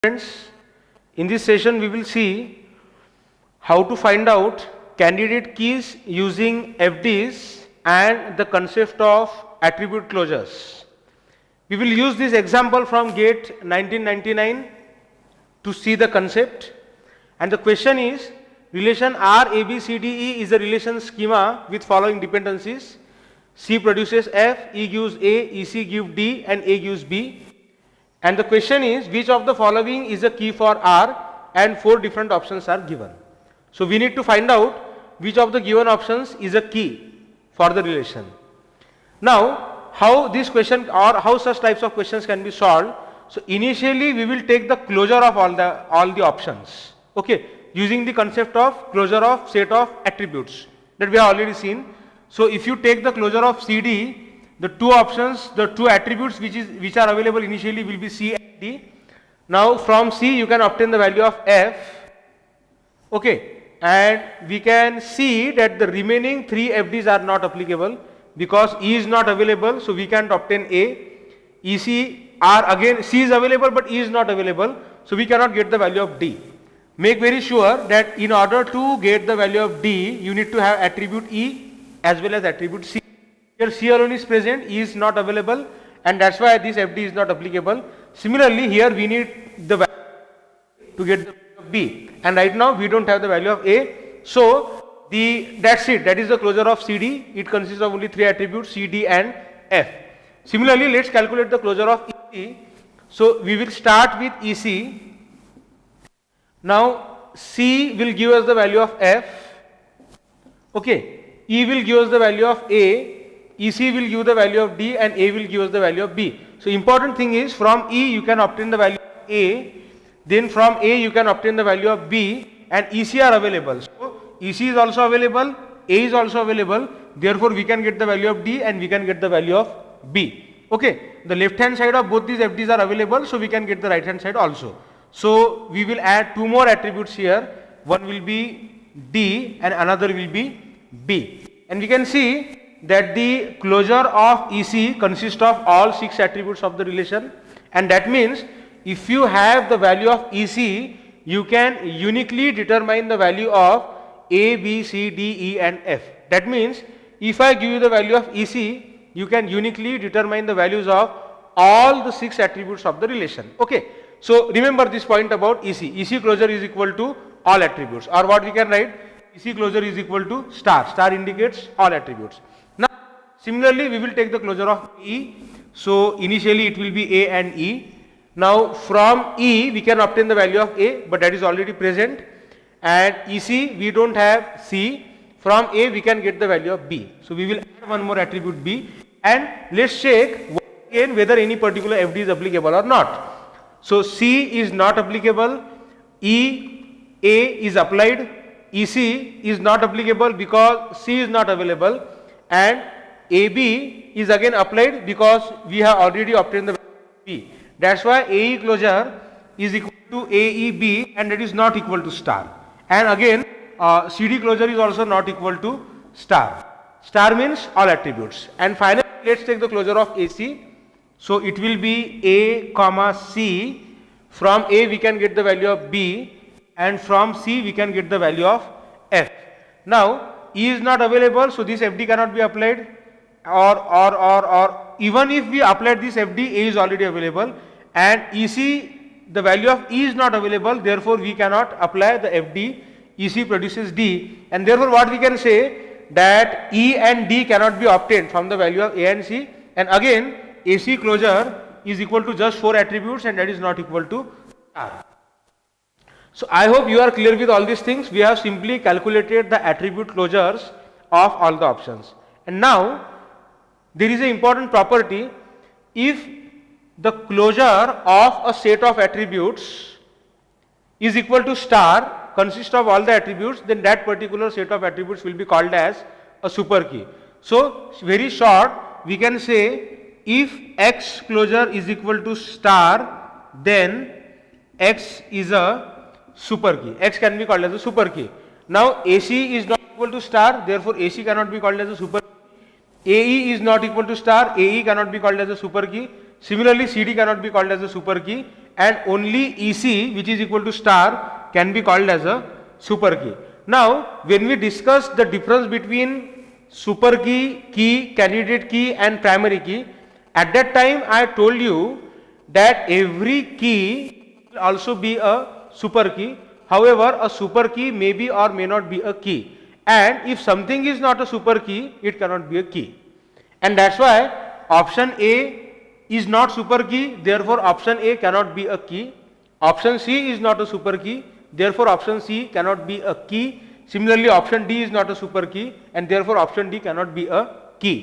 Friends, in this session we will see how to find out candidate keys using FDs and the concept of attribute closures. We will use this example from GATE 1999 to see the concept, and the question is relation RABCDE is a relation schema with following dependencies. C produces F, E gives A, EC gives D and A gives B. And the question is which of the following is a key for R, and 4 different options are given. So we need to find out which of the given options is a key for the relation. Now how this question or how such types of questions can be solved. So initially we will take the closure of all the options, okay, using the concept of closure of set of attributes that we have already seen. So if you take the closure of CD, the two options, the two attributes which are available initially will be C and D. Now from C you can obtain the value of F, okay, and we can see that the remaining 3 FDs are not applicable because E is not available, so we can't obtain A. EC are again, C is available but E is not available, so we cannot get the value of D. Make very sure that in order to get the value of D, you need to have attribute E as well as attribute C. Here C alone is present, E is not available, and that's why this FD is not applicable. Similarly, here we need the value to get the value of B, and right now we don't have the value of A. So that's it. That is the closure of CD. It consists of only 3 attributes C, D, and F. Similarly, let's calculate the closure of EC. So we will start with EC. Now C will give us the value of F. Okay, E will give us the value of A. EC will give the value of D and A will give us the value of B. So important thing is from E you can obtain the value of A, then from A you can obtain the value of B, and EC are available. So EC is also available, A is also available, therefore we can get the value of D and we can get the value of B. Okay, the left hand side of both these FDs are available, so we can get the right hand side also. So we will add 2 more attributes here, one will be D and another will be B, and we can see that the closure of EC consists of all 6 attributes of the relation, and that means if you have the value of EC, you can uniquely determine the value of A, B, C, D, E and F. That means if I give you the value of EC, you can uniquely determine the values of all the 6 attributes of the relation. Okay, so remember this point about EC. EC closure is equal to all attributes, or what we can write, EC closure is equal to star. Star indicates all attributes. Now similarly we will take the closure of E. So initially it will be A and E. Now from E we can obtain the value of A, but that is already present, and EC we don't have C. From A we can get the value of B. So we will add one more attribute B, and let's check again whether any particular FD is applicable or not. So C is not applicable, A is applied, EC is not applicable because C is not available, and AB is again applied because we have already obtained the value of B. That's why AE closure is equal to AEB, and that is not equal to star. And again CD closure is also not equal to star. Star means all attributes. And finally let's take the closure of AC. So it will be A comma C. From A we can get the value of B, and from C we can get the value of F. Now E is not available, so this FD cannot be applied, or even if we applied this FD, A is already available, and EC, the value of E is not available, therefore we cannot apply the FD. EC produces D, and therefore what we can say, that E and D cannot be obtained from the value of A and C, and again AC closure is equal to just 4 attributes, and that is not equal to R. So I hope you are clear with all these things. We have simply calculated the attribute closures of all the options, and now there is an important property. If the closure of a set of attributes is equal to star, consists of all the attributes, then that particular set of attributes will be called as a super key. So very short, we can say if X closure is equal to star, then X is a super key. X can be called as a super key. Now AC is not equal to star, therefore AC cannot be called as a super key. AE is not equal to star, AE cannot be called as a super key. Similarly CD cannot be called as a super key, and only EC, which is equal to star, can be called as a super key. Now, when we discuss the difference between super key, candidate key and primary key, at that time I told you that every key will also be a super key. However, a super key may be or may not be a key, and if something is not a super key, it cannot be a key. And that's why option A is not super key, therefore option A cannot be a key. Option C is not a super key, therefore option C cannot be a key. Similarly, option D is not a super key, and therefore option D cannot be a key.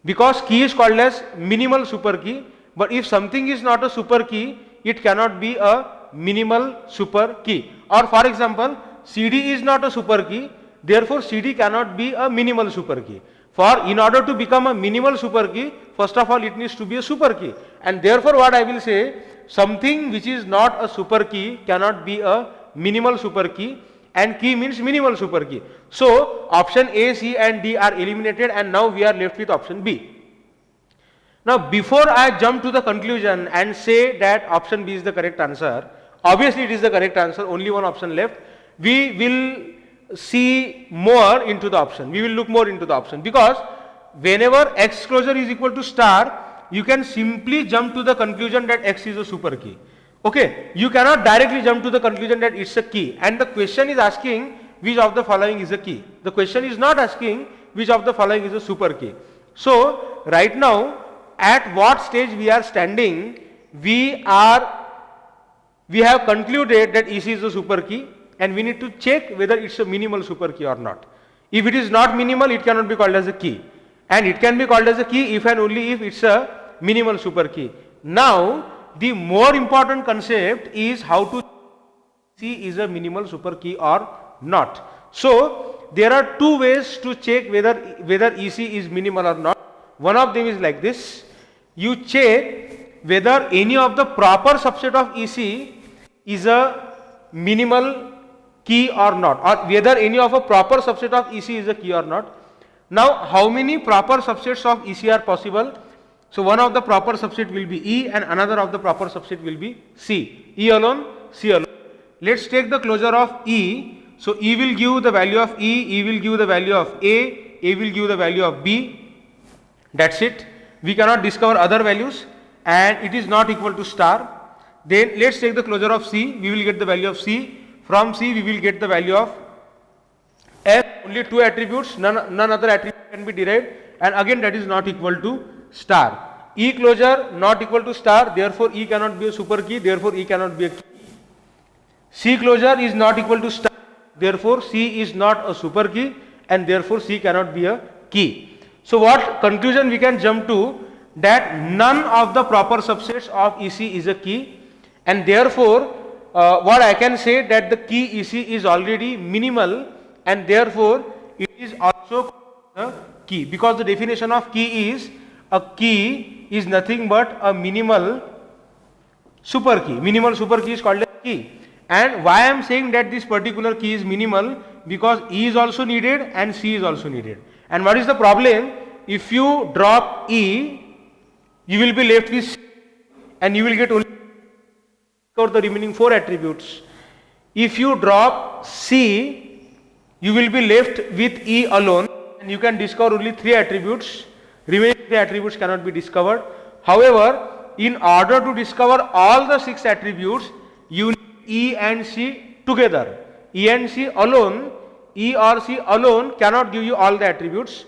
Because key is called as minimal super key, but if something is not a super key, it cannot be a minimal super key. Or for example, CD is not a super key, therefore CD cannot be a minimal super key. For in order to become a minimal super key, first of all it needs to be a super key, and therefore what I will say, something which is not a super key cannot be a minimal super key, and key means minimal super key. So option A, C and D are eliminated, and now we are left with option B. Now before I jump to the conclusion and say that option B is the correct answer, obviously it is the correct answer, only one option left. We will see more into the option, we will look more into the option, because whenever X closure is equal to star, you can simply jump to the conclusion that X is a super key. Okay, you cannot directly jump to the conclusion that it's a key, and the question is asking which of the following is a key. The question is not asking which of the following is a super key. So right now, at what stage we are standing, we have concluded that EC is a super key, and we need to check whether it's a minimal super key or not. If it is not minimal, it cannot be called as a key, and it can be called as a key if and only if it's a minimal super key. Now the more important concept is how to see is a minimal super key or not. So there are two ways to check whether EC is minimal or not. One of them is like this: you check whether any of the proper subset of EC is a minimal key or not, or whether any of a proper subset of EC is a key or not. Now how many proper subsets of EC are possible? So one of the proper subset will be E, and another of the proper subset will be C. E alone, C alone. Let's take the closure of E. So E will give the value of E will give the value of A will give the value of B. That's it. We cannot discover other values, and it is not equal to star. Then let's take the closure of C. We will get the value of C. From C we will get the value of F. Only two attributes, none other attribute can be derived, and again that is not equal to star. E closure not equal to star, therefore E cannot be a super key, therefore E cannot be a key. C closure is not equal to star, therefore C is not a super key, and therefore C cannot be a key. So what conclusion we can jump to? That none of the proper subsets of EC is a key, and therefore what I can say, that the key EC is already minimal, and therefore it is also a key, because the definition of key is, a key is nothing but a minimal super key. Minimal super key is called a key. And why I am saying that this particular key is minimal? Because E is also needed and C is also needed. And what is the problem? If you drop E, you will be left with C, and you will get only the remaining four attributes. If you drop C, you will be left with E alone, and you can discover only three attributes. Remaining three attributes cannot be discovered. However, in order to discover all the six attributes, you need E and C together. E and C alone, E or C alone cannot give you all the attributes,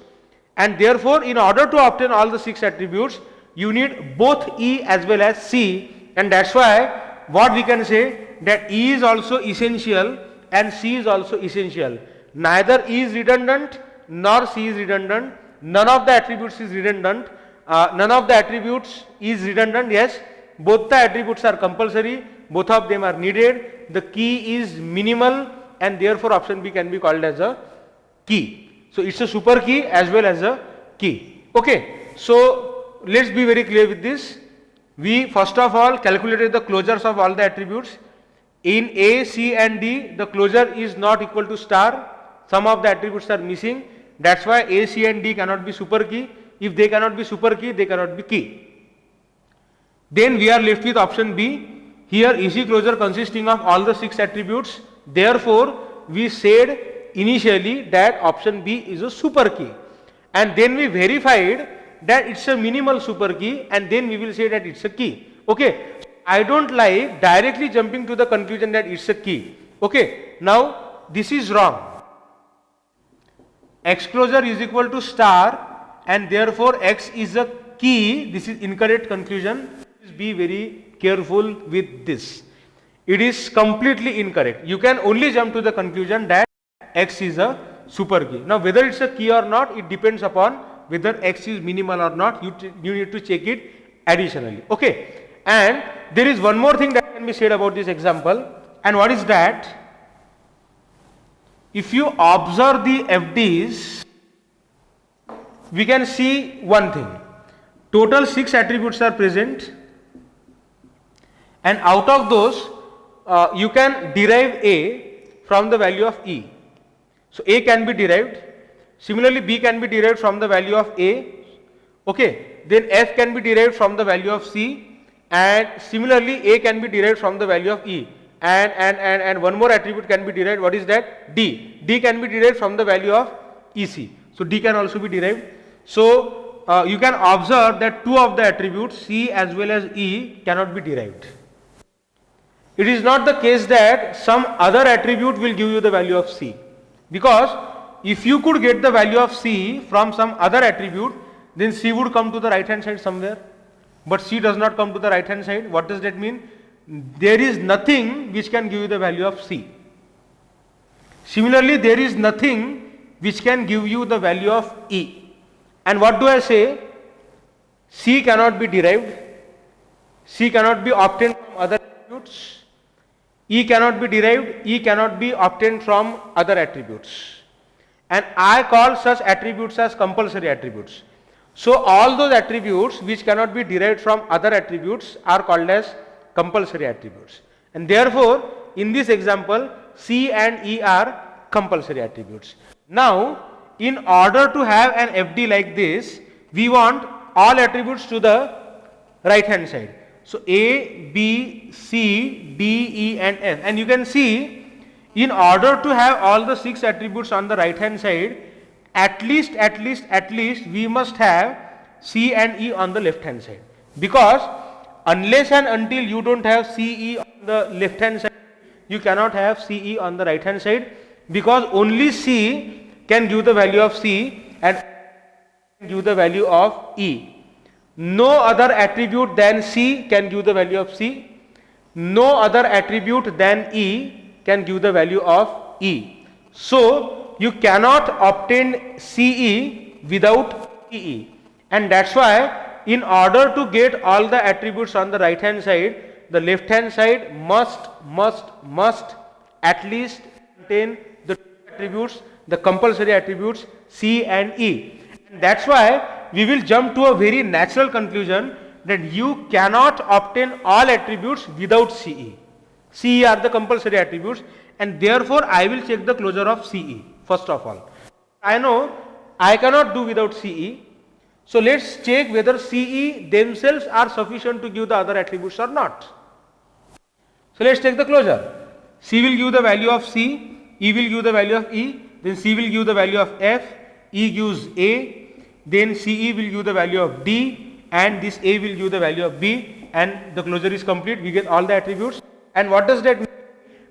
and therefore in order to obtain all the six attributes, you need both E as well as C, and that's why what we can say, that E is also essential and C is also essential. Neither E is redundant nor C is redundant. None of the attributes is redundant. None of the attributes is redundant. Yes, both the attributes are compulsory. Both of them are needed. The key is minimal, and therefore option B can be called as a key. So it's a super key as well as a key. Okay. So let's be very clear with this. We first of all calculated the closures of all the attributes. In A, C and D, the closure is not equal to star. Some of the attributes are missing. That's why A, C and D cannot be super key. If they cannot be super key, they cannot be key. Then we are left with option B. Here EC closure consisting of all the 6 attributes. Therefore, we said initially that option B is a super key, and then we verified that it's a minimal super key, and then we will say that it's a key. Okay, I don't like directly jumping to the conclusion that it's a key. Okay, now this is wrong. X closure is equal to star, and therefore X is a key. This is incorrect conclusion. Please be very careful with this. It is completely incorrect. You can only jump to the conclusion that X is a super key. Now whether it's a key or not, it depends upon whether X is minimal or not. You need to check it additionally. Okay, and there is one more thing that can be said about this example, and what is that? If you observe the FDs, we can see one thing. Total 6 attributes are present, and out of those you can derive A from the value of E. So A can be derived. Similarly, B can be derived from the value of A. Okay, then F can be derived from the value of C, and similarly A can be derived from the value of E. And one more attribute can be derived. What is that? D. D can be derived from the value of EC. So D can also be derived. So you can observe that 2 of the attributes C as well as E cannot be derived. It is not the case that some other attribute will give you the value of C, because if you could get the value of C from some other attribute, then C would come to the right hand side somewhere, but C does not come to the right hand side. What does that mean? There is nothing which can give you the value of C. Similarly, there is nothing which can give you the value of E. And what do I say? C cannot be derived, C cannot be obtained from other attributes, E cannot be derived, E cannot be obtained from other attributes. And I call such attributes as compulsory attributes. So all those attributes which cannot be derived from other attributes are called as compulsory attributes, and therefore in this example C and E are compulsory attributes. Now in order to have an FD like this, we want all attributes to the right hand side. So A, B, C, D, E and F, and you can see in order to have all the 6 attributes on the right hand side, at least we must have C and E on the left hand side, because unless and until you don't have CE on the left hand side, you cannot have CE on the right hand side, because only C can give the value of C and give the value of E. No other attribute than C can give the value of C. No other attribute than E can give the value of E. So you cannot obtain CE without EE, and that's why in order to get all the attributes on the right hand side, the left hand side must at least contain the attributes, the compulsory attributes C and E. And that's why we will jump to a very natural conclusion that you cannot obtain all attributes without CE. CE are the compulsory attributes, and therefore I will check the closure of CE first of all. I know I cannot do without CE. So let's check whether CE themselves are sufficient to give the other attributes or not. So let's take the closure. C will give the value of C, E will give the value of E, then C will give the value of F, E gives A, then CE will give the value of D, and this A will give the value of B, and the closure is complete. We get all the attributes. And what does that mean?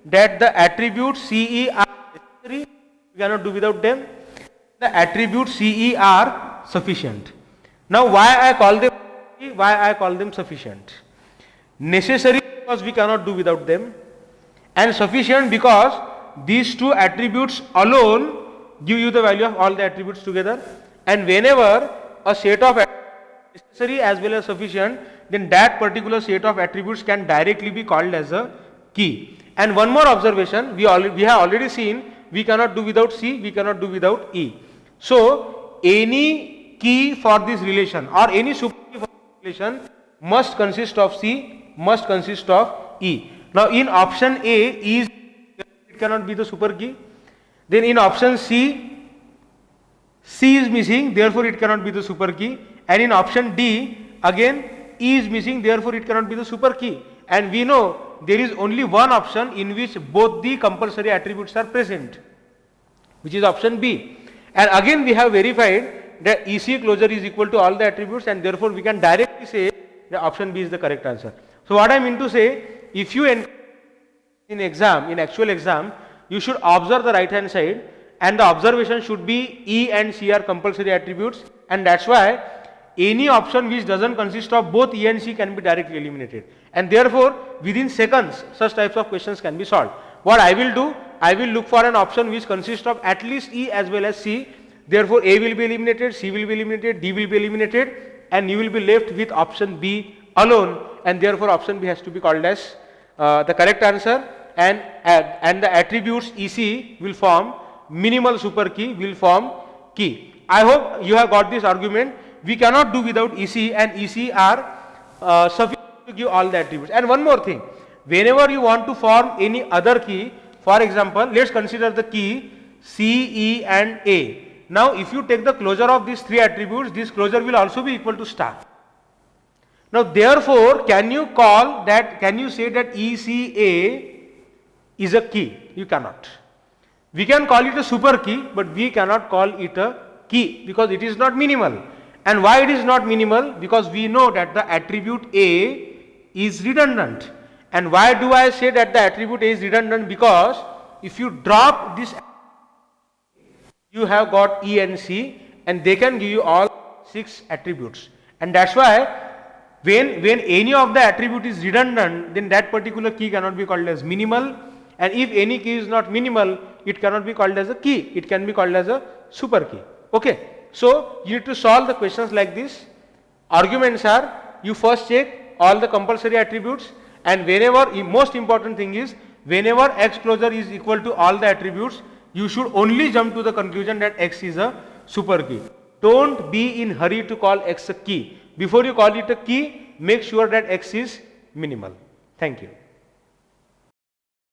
That the attributes CE are necessary, we cannot do without them. The attributes CE are sufficient. Now why I call them sufficient? Necessary because we cannot do without them, and sufficient because these 2 attributes alone give you the value of all the attributes together. And whenever a set of necessary as well as sufficient, then that particular set of attributes can directly be called as a key. And one more observation, we have already seen we cannot do without C, we cannot do without E. So any key for this relation or any super key for this relation must consist of C, must consist of E. Now in option A, it cannot be the super key. Then in option C, C is missing, therefore it cannot be the super key. And in option D, again E is missing, therefore it cannot be the super key. And we know there is only one option in which both the compulsory attributes are present, which is option B. And again we have verified that EC closure is equal to all the attributes, and therefore we can directly say that option B is the correct answer. So what I mean to say, if you in actual exam, you should observe the right hand side, and the observation should be E and C are compulsory attributes, and that's why any option which doesn't consist of both E and C can be directly eliminated, and therefore within seconds such types of questions can be solved. What I will do, I will look for an option which consists of at least E as well as C, therefore A will be eliminated, C will be eliminated, D will be eliminated, and you will be left with option B alone, and therefore option B has to be called as the correct answer, and the attributes EC will form minimal super key, will form key. I hope you have got this argument. We cannot do without EC, and EC are sufficient to give all the attributes. And one more thing, whenever you want to form any other key, for example, let's consider the key C, E and A. Now if you take the closure of these three attributes, this closure will also be equal to star. Now therefore, can you say that ECA is a key? You cannot. We can call it a super key, but we cannot call it a key because it is not minimal. And why it is not minimal? Because we know that the attribute A is redundant. And why do I say that the attribute A is redundant? Because if you drop this, you have got E and C, and they can give you all 6 attributes. And that's why when any of the attribute is redundant, then that particular key cannot be called as minimal, and if any key is not minimal, it cannot be called as a key, it can be called as a super key. Okay, so you need to solve the questions like this. Arguments are, you first check all the compulsory attributes, and whenever, most important thing is, whenever X closure is equal to all the attributes, you should only jump to the conclusion that X is a super key. Don't be in hurry to call X a key. Before you call it a key, make sure that X is minimal. Thank you.